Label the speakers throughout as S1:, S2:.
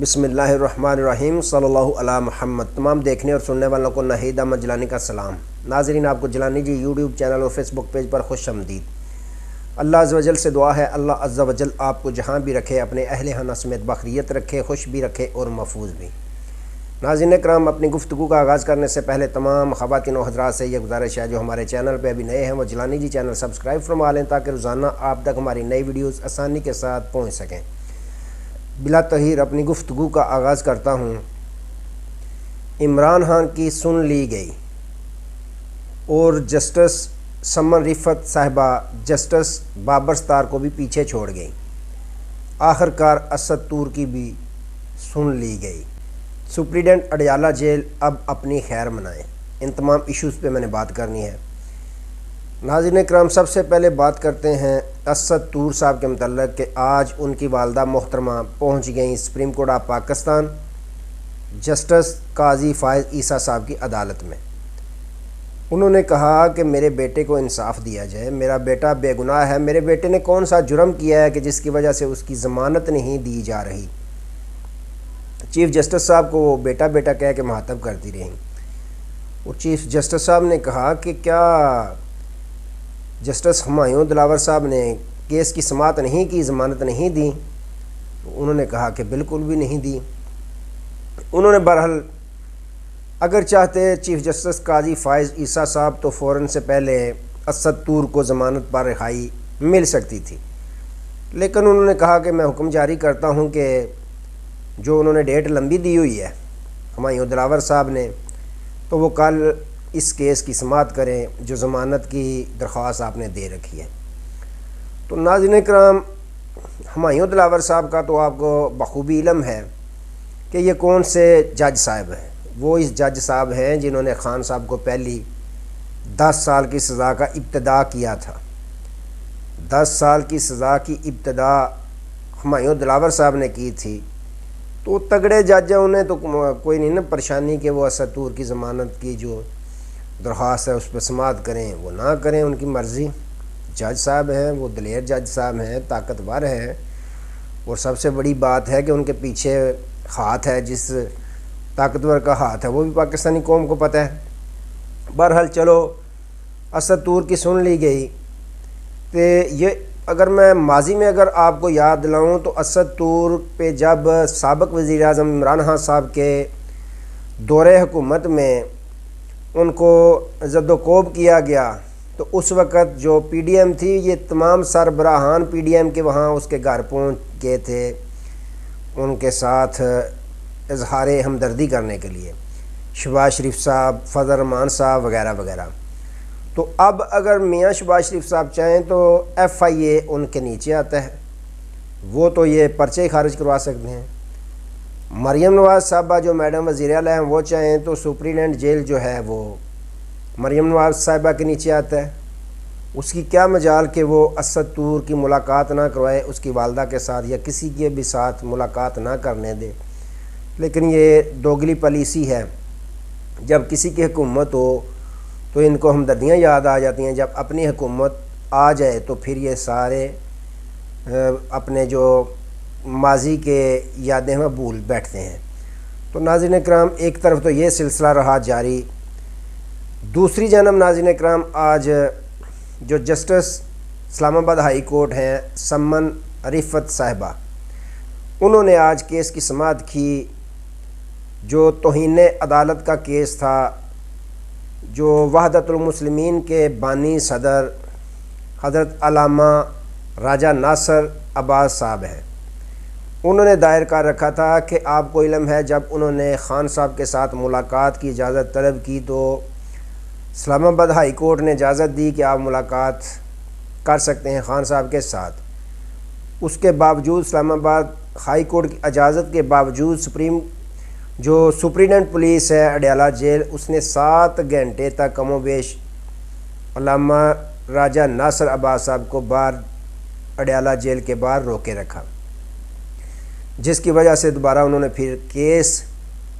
S1: بسم اللہ الرحمن الرحیم صلی اللہ علی محمد۔ تمام دیکھنے اور سننے والوں کو ناہید احمد جیلانی کا سلام۔ ناظرین، آپ کو جیلانی جی یوٹیوب چینل اور فیس بک پیج پر خوش آمدید۔ اللہ عز و جل سے دعا ہے اللہ عز و جل آپ کو جہاں بھی رکھے، اپنے اہل خانہ سمیت بخیریت رکھے، خوش بھی رکھے اور محفوظ بھی۔ ناظرین کرام، اپنی گفتگو کا آغاز کرنے سے پہلے تمام خواتین و حضرات سے یہ گزارش ہے جو ہمارے چینل پہ ابھی نئے ہیں وہ جیلانی جی چینل سبسکرائب فرما لیں تاکہ روزانہ آپ تک ہماری نئی ویڈیوز آسانی کے ساتھ پہنچ سکیں۔ بلا تاخیر اپنی گفتگو کا آغاز کرتا ہوں۔ عمران خان کی سن لی گئی اور جسٹس سمن رفعت صاحبہ جسٹس بابر ستار کو بھی پیچھے چھوڑ گئی۔ آخر کار اسد طور کی بھی سن لی گئی۔ سپریڈنٹ اڈیالہ جیل اب اپنی خیر منائیں۔ ان تمام ایشوز پہ میں نے بات کرنی ہے۔ ناظرین کرام، سب سے پہلے بات کرتے ہیں اسد طور صاحب کے متعلق کہ آج ان کی والدہ محترمہ پہنچ گئیں supreme court of Pakistan justice قاضی فائز عیسیٰ صاحب کی عدالت میں۔ انہوں نے کہا کہ میرے بیٹے کو انصاف دیا جائے، میرا بیٹا بے گناہ ہے، میرے بیٹے نے کون سا جرم کیا ہے کہ جس کی وجہ سے اس کی ضمانت نہیں دی جا رہی۔ چیف جسٹس صاحب کو وہ بیٹا بیٹا کہہ کے مخاطب کرتی رہیں اور چیف جسٹس صاحب نے کہا کہ کیا جسٹس ہمایوں دلاور صاحب نے کیس کی سماعت نہیں کی، ضمانت نہیں دی؟ تو انہوں نے کہا کہ بالکل بھی نہیں دی۔ انہوں نے بہرحال اگر چاہتے چیف جسٹس قاضی فائز عیسیٰ صاحب تو فوراً سے پہلے اسد طور کو ضمانت پر رہائی مل سکتی تھی، لیکن انہوں نے کہا کہ میں حکم جاری کرتا ہوں کہ جو انہوں نے ڈیٹ لمبی دی ہوئی ہے ہمایوں دلاور صاحب نے، تو وہ کل اس کیس کی سماعت کریں جو ضمانت کی درخواست آپ نے دے رکھی ہے۔ تو ناظرین کرام، ہمایوں دلاور صاحب کا تو آپ کو بخوبی علم ہے کہ یہ کون سے جج صاحب ہیں۔ وہ اس جج صاحب ہیں جنہوں نے خان صاحب کو پہلی 10 سال کی سزا کا ابتدا کیا تھا۔ 10 سال کی سزا کی ابتدا ہمایوں دلاور صاحب نے کی تھی۔ تو تگڑے جج ہیں، انہیں تو کوئی نہیں نا پریشانی کہ وہ اسد طور کی ضمانت کی جو درخواست ہے اس پہ سماعت کریں، وہ نہ کریں، ان کی مرضی۔ جج صاحب ہیں، وہ دلیر جج صاحب ہیں، طاقتور ہیں، اور سب سے بڑی بات ہے کہ ان کے پیچھے ہاتھ ہے، جس طاقتور کا ہاتھ ہے وہ بھی پاکستانی قوم کو پتہ ہے۔ بہرحال چلو، اسد طور کی سن لی گئی۔ تو یہ اگر میں ماضی میں اگر آپ کو یاد دلاؤں تو اسد طور پہ جب سابق وزیر اعظم عمران خان صاحب کے دور حکومت میں ان کو زد و کوب کیا گیا تو اس وقت جو پی ڈی ایم تھی، یہ تمام سربراہان پی ڈی ایم کے وہاں اس کے گھر پہنچ گئے تھے ان کے ساتھ اظہار ہمدردی کرنے کے لیے، شہباز شریف صاحب، فضل الرحمان صاحب وغیرہ وغیرہ۔ تو اب اگر میاں شہباز شریف صاحب چاہیں تو ایف آئی اے ان کے نیچے آتا ہے، وہ تو یہ پرچے ہی خارج کروا سکتے ہیں۔ مریم نواز صاحبہ جو میڈم وزیر اعلیٰ ہیں، وہ چاہیں تو سپریڈنٹ جیل جو ہے وہ مریم نواز صاحبہ کے نیچے آتا ہے۔ اس کی کیا مجال کہ وہ اسد طور کی ملاقات نہ کروائے اس کی والدہ کے ساتھ، یا کسی کے بھی ساتھ ملاقات نہ کرنے دے۔ لیکن یہ دوگلی پالیسی ہے، جب کسی کی حکومت ہو تو ان کو ہمدردیاں یاد آ جاتی ہیں، جب اپنی حکومت آ جائے تو پھر یہ سارے اپنے جو ماضی کے یادیں وہ بھول بیٹھتے ہیں۔ تو ناظرین کرام، ایک طرف تو یہ سلسلہ رہا جاری، دوسری جانب ناظرین کرام آج جو جسٹس اسلام آباد ہائی کورٹ ہیں سمن رفعت صاحبہ، انہوں نے آج کیس کی سماعت کی جو توہین عدالت کا کیس تھا، جو وحدت المسلمین کے بانی صدر حضرت علامہ راجہ ناصر عباس صاحب ہیں۔ انہوں نے دائر کر رکھا تھا کہ آپ کو علم ہے جب انہوں نے خان صاحب کے ساتھ ملاقات کی اجازت طلب کی تو اسلام آباد ہائی کورٹ نے اجازت دی کہ آپ ملاقات کر سکتے ہیں خان صاحب کے ساتھ۔ اس کے باوجود اسلام آباد ہائی کورٹ کی اجازت کے باوجود جو سپریڈنٹ پولیس ہے اڈیالہ جیل، اس نے 7 گھنٹے تک کم و بیش علامہ راجہ ناصر عباس صاحب کو باہر اڈیالہ جیل کے باہر روکے رکھا، جس کی وجہ سے دوبارہ انہوں نے پھر کیس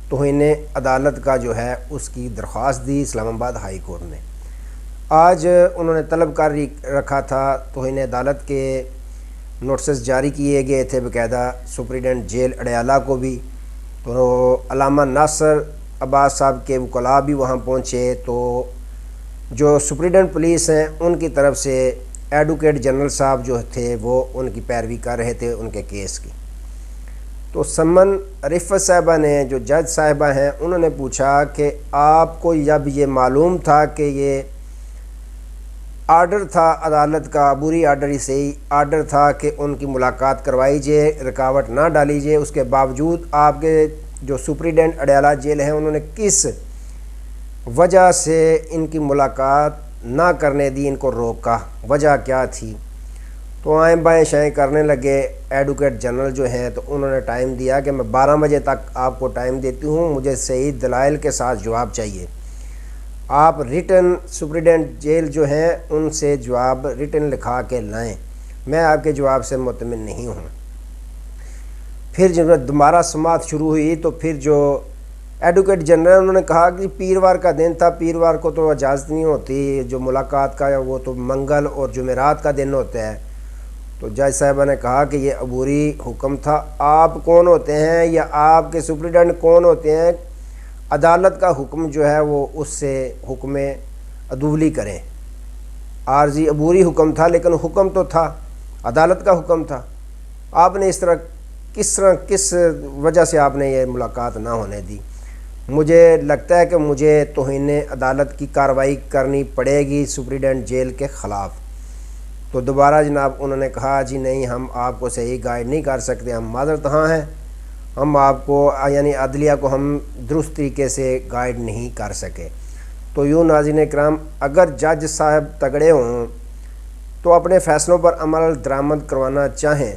S1: توہین عدالت کا جو ہے اس کی درخواست دی اسلام آباد ہائی کورٹ نے۔ آج انہوں نے طلب کر رکھا تھا توہین عدالت کے نوٹسز جاری کیے گئے تھے باقاعدہ سپریڈنٹ جیل اڈیالہ کو بھی، تو علامہ ناصر عباس صاحب کے وکلاء بھی وہاں پہنچے، تو جو سپریڈنٹ پولیس ہیں ان کی طرف سے ایڈوکیٹ جنرل صاحب جو تھے وہ ان کی پیروی کر رہے تھے ان کے کیس کی۔ تو سمن رفت صاحبہ نے جو جج صاحبہ ہیں انہوں نے پوچھا کہ آپ کو جب یہ معلوم تھا کہ یہ آرڈر تھا عدالت کا، عبوری آرڈر ہی صحیح آرڈر تھا کہ ان کی ملاقات کروائی جائے، رکاوٹ نہ ڈالی جائے، اس کے باوجود آپ کے جو سپریڈنٹ اڈیالہ جیل ہیں انہوں نے کس وجہ سے ان کی ملاقات نہ کرنے دی، ان کو روکا، وجہ کیا تھی؟ تو آئیں بائیں شائیں کرنے لگے ایڈوکیٹ جنرل جو ہیں، تو انہوں نے ٹائم دیا کہ میں 12 بجے تک آپ کو ٹائم دیتی ہوں، مجھے صحیح دلائل کے ساتھ جواب چاہیے۔ آپ ریٹن سپریڈنٹ جیل جو ہیں ان سے جواب ریٹن لکھا کے لائیں، میں آپ کے جواب سے مطمئن نہیں ہوں۔ پھر جب دوبارہ سماعت شروع ہوئی تو پھر جو ایڈوکیٹ جنرل انہوں نے کہا کہ پیروار کا دن تھا، پیروار کو تو اجازت نہیں ہوتی، جو ملاقات کا وہ تو منگل اور جمعرات کا دن ہوتا ہے۔ تو جج صاحبہ نے کہا کہ یہ عبوری حکم تھا، آپ کون ہوتے ہیں یا آپ کے سپریڈنٹ کون ہوتے ہیں عدالت کا حکم جو ہے وہ اس سے حکم عدولی کریں؟ عارضی عبوری حکم تھا لیکن حکم تو تھا، عدالت کا حکم تھا، آپ نے اس طرح کس وجہ سے آپ نے یہ ملاقات نہ ہونے دی؟ مجھے لگتا ہے کہ مجھے توہین عدالت کی کارروائی کرنی پڑے گی سپریڈنٹ جیل کے خلاف۔ تو دوبارہ جناب انہوں نے کہا جی نہیں، ہم آپ کو صحیح گائیڈ نہیں کر سکتے، ہم معذرت ہاں ہیں، ہم آپ کو یعنی عدلیہ کو ہم درست طریقے سے گائیڈ نہیں کر سکے۔ تو یوں ناظرین کرام، اگر جج صاحب تگڑے ہوں تو اپنے فیصلوں پر عمل درآمد کروانا چاہیں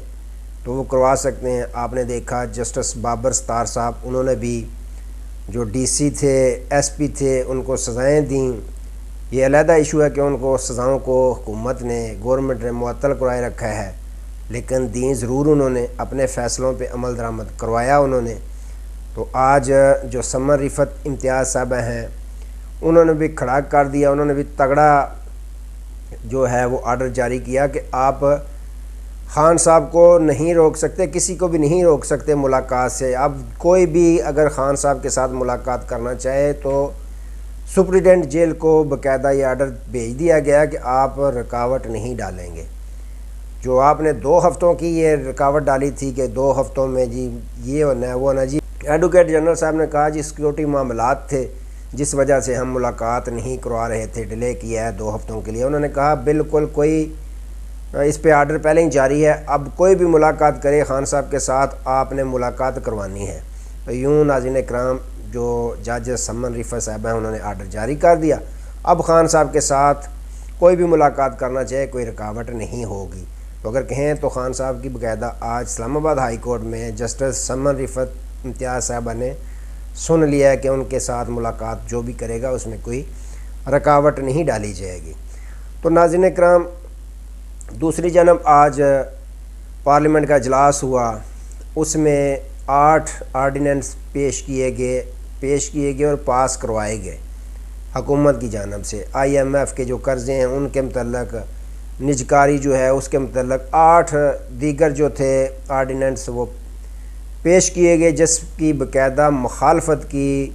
S1: تو وہ کروا سکتے ہیں۔ آپ نے دیکھا جسٹس بابر ستار صاحب، انہوں نے بھی جو ڈی سی تھے، ایس پی تھے، ان کو سزائیں دیں۔ یہ علیحدہ ایشو ہے کہ ان کو سزاؤں کو حکومت نے، گورنمنٹ نے معطل کرائے رکھا ہے، لیکن دیں ضرور انہوں نے، اپنے فیصلوں پہ عمل درآمد کروایا انہوں نے۔ تو آج جو سمن رفت امتیاز صاحبہ ہیں انہوں نے بھی کھڑا کر دیا، انہوں نے بھی تگڑا جو ہے وہ آرڈر جاری کیا کہ آپ خان صاحب کو نہیں روک سکتے، کسی کو بھی نہیں روک سکتے ملاقات سے۔ اب کوئی بھی اگر خان صاحب کے ساتھ ملاقات کرنا چاہے تو سپریڈنٹ جیل کو باقاعدہ یہ آرڈر بھیج دیا گیا کہ آپ رکاوٹ نہیں ڈالیں گے۔ جو آپ نے 2 ہفتوں کی یہ رکاوٹ ڈالی تھی کہ 2 ہفتوں میں جی یہ ہونا ہے وہ ہونا، جی ایڈوکیٹ جنرل صاحب نے کہا جی سیکیورٹی معاملات تھے جس وجہ سے ہم ملاقات نہیں کروا رہے تھے، ڈیلے کیا ہے 2 ہفتوں کے لیے۔ انہوں نے کہا بالکل کوئی اس پہ آرڈر پہلے ہی جاری ہے، اب کوئی بھی ملاقات کرے خان صاحب کے ساتھ آپ نے ملاقات کروانی ہے۔ تو یوں ناظرین اکرام، جو جج سمن رفت صاحبہ ہیں انہوں نے آرڈر جاری کر دیا، اب خان صاحب کے ساتھ کوئی بھی ملاقات کرنا چاہے کوئی رکاوٹ نہیں ہوگی۔ تو اگر کہیں تو خان صاحب کی باقاعدہ آج اسلام آباد ہائی کورٹ میں جسٹس سمن رفت امتیاز صاحبہ نے سن لیا ہے کہ ان کے ساتھ ملاقات جو بھی کرے گا اس میں کوئی رکاوٹ نہیں ڈالی جائے گی۔ تو ناظرین اکرام، دوسری جانب آج پارلیمنٹ کا اجلاس ہوا، اس میں 8 آرڈیننس پیش کیے گئے اور پاس کروائے گئے حکومت کی جانب سے۔ IMF کے جو قرضے ہیں ان کے متعلق، نجکاری جو ہے اس کے متعلق 8 دیگر جو تھے آرڈیننس وہ پیش کیے گئے، جس کی باقاعدہ مخالفت کی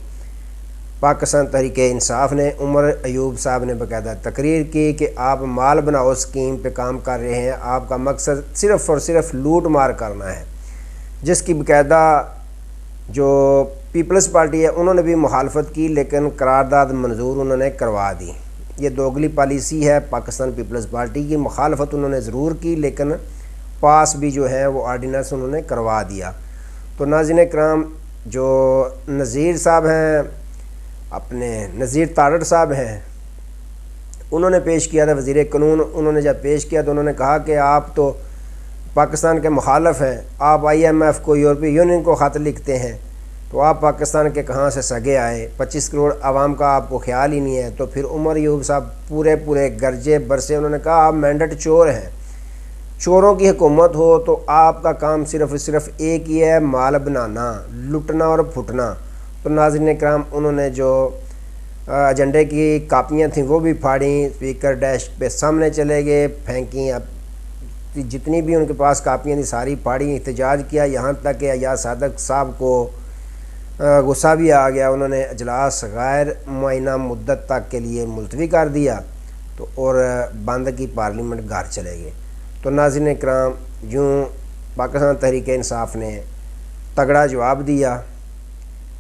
S1: پاکستان تحریک انصاف نے۔ عمر ایوب صاحب نے باقاعدہ تقریر کی کہ آپ مال بناؤ اسکیم پہ کام کر رہے ہیں، آپ کا مقصد صرف اور صرف لوٹ مار کرنا ہے، جس کی باقاعدہ جو پیپلز پارٹی ہے انہوں نے بھی مخالفت کی، لیکن قرارداد منظور انہوں نے کروا دی۔ یہ دوگلی پالیسی ہے پاکستان پیپلز پارٹی کی، مخالفت انہوں نے ضرور کی لیکن پاس بھی جو ہے وہ آرڈیننس انہوں نے کروا دیا۔ تو ناظرین اکرام، جو نذیر صاحب ہیں، اپنے نذیر تارڑ صاحب ہیں، انہوں نے پیش کیا تھا وزیر قانون۔ انہوں نے جب پیش کیا تو انہوں نے کہا کہ آپ تو پاکستان کے مخالف ہیں، آپ IMF کو، یورپی یونین کو خط لکھتے ہیں، تو آپ پاکستان کے کہاں سے سگے آئے؟ 25 کروڑ عوام کا آپ کو خیال ہی نہیں ہے۔ تو پھر عمر ایوب صاحب پورے گرجے برسے، انہوں نے کہا آپ مینڈٹ چور ہیں، چوروں کی حکومت ہو تو آپ کا کام صرف ایک ہی ہے، مال بنانا، لٹنا اور پھٹنا۔ تو ناظرین اکرام، انہوں نے جو ایجنڈے کی کاپیاں تھیں وہ بھی پھاڑیں، اسپیکر ڈیسک پہ سامنے چلے گئے، پھینکیں، اب جتنی بھی ان کے پاس کاپیاں تھیں ساری پاڑھی، احتجاج کیا، یہاں تک کہ ایاز صادق صاحب کو غصہ بھی آ گیا، انہوں نے اجلاس غیر معینہ مدت تک کے لیے ملتوی کر دیا تو اور بند کی پارلیمنٹ گھر چلے گئے۔ تو ناظرین کرام، یوں پاکستان تحریک انصاف نے تگڑا جواب دیا،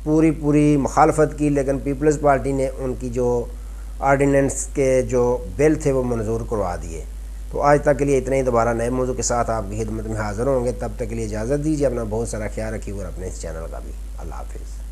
S1: پوری مخالفت کی، لیکن پیپلز پارٹی نے ان کی جو آرڈیننس کے جو بل تھے وہ منظور کروا دیے۔ تو آج تک کے لیے اتنا ہی، دوبارہ نئے موضوع کے ساتھ آپ کی خدمت میں حاضر ہوں گے، تب تک کے لیے اجازت دیجیے، اپنا بہت سارا خیال رکھیے اور اپنے اس چینل کا بھی۔ اللہ حافظ۔